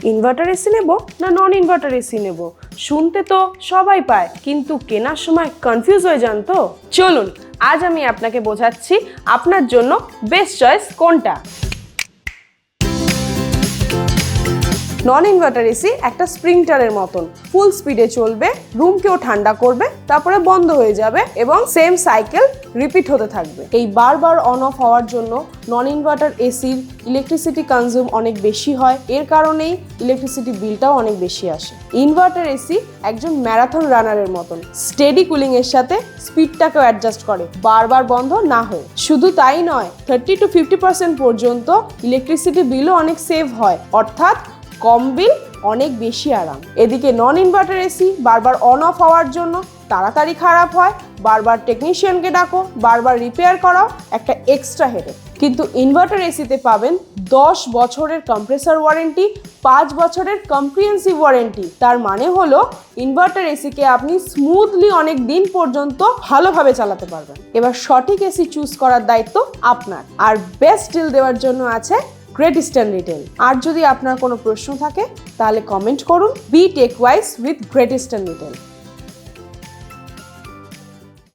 Inverter AC নেব না নন inverter AC নেব, শুনতে তো সবাই পায়, কিন্তু কেনার সময় কনফিউজ হয়ে যান তো। চলুন আজ আমি আপনাকে বোঝাচ্ছি আপনার জন্য বেস্ট চয়েস কোনটা। নন ইনভার্টার এসি একটা স্প্রিংটারের মতন, ফুল স্পিডে চলবে, রুমকেও ঠান্ডা করবে, তারপরে বন্ধ হয়ে যাবে এবং সেম সাইকেল রিপিট হতে থাকবে। এই বারবার অন অফ হওয়ার জন্য নন ইনভার্টার এসির ইলেকট্রিসিটি কনজিউম অনেক বেশি হয়, এর কারণেই ইলেকট্রিসিটি বিলটাও অনেক বেশি আসে। ইনভার্টার এসি একজন ম্যারাথন রানারের মতন, স্টেডি কুলিং এর সাথে স্পিডটাকেও অ্যাডজাস্ট করে, বারবার বন্ধ না হয়ে। শুধু তাই নয়, 30 to 50% পর্যন্ত ইলেকট্রিসিটি বিলও অনেক সেভ হয়, অর্থাৎ কম বিল, অনেক বেশি আরাম। এদিকে নন ইনভার্টার এসি বারবার অন অফ হওয়ার জন্য তাড়াতাড়ি খারাপ হয়, বারবার টেকনিশিয়ানকে ডাকো, বারবার রিপেয়ার করাও, একটা এক্সট্রা হেডেক। কিন্তু ইনভার্টার এসিতে পাবেন 10 বছরের কম্প্রেসার ওয়ারেন্টি, 5 বছরের কম্প্রিহেন্সিভ ওয়ারেন্টি। তার মানে হলো ইনভার্টার এসিকে আপনি স্মুথলি অনেক দিন পর্যন্ত ভালোভাবে চালাতে পারবেন। এবার সঠিক এসি চুজ করার দায়িত্ব আপনার, আর বেস্ট ডিল দেওয়ার জন্য আছে গ্রেট ইস্টার্ন রিটেল। আর যদি আপনার কোনো প্রশ্ন থাকে তাহলে কমেন্ট করুন। Be tech wise with great eastern retail.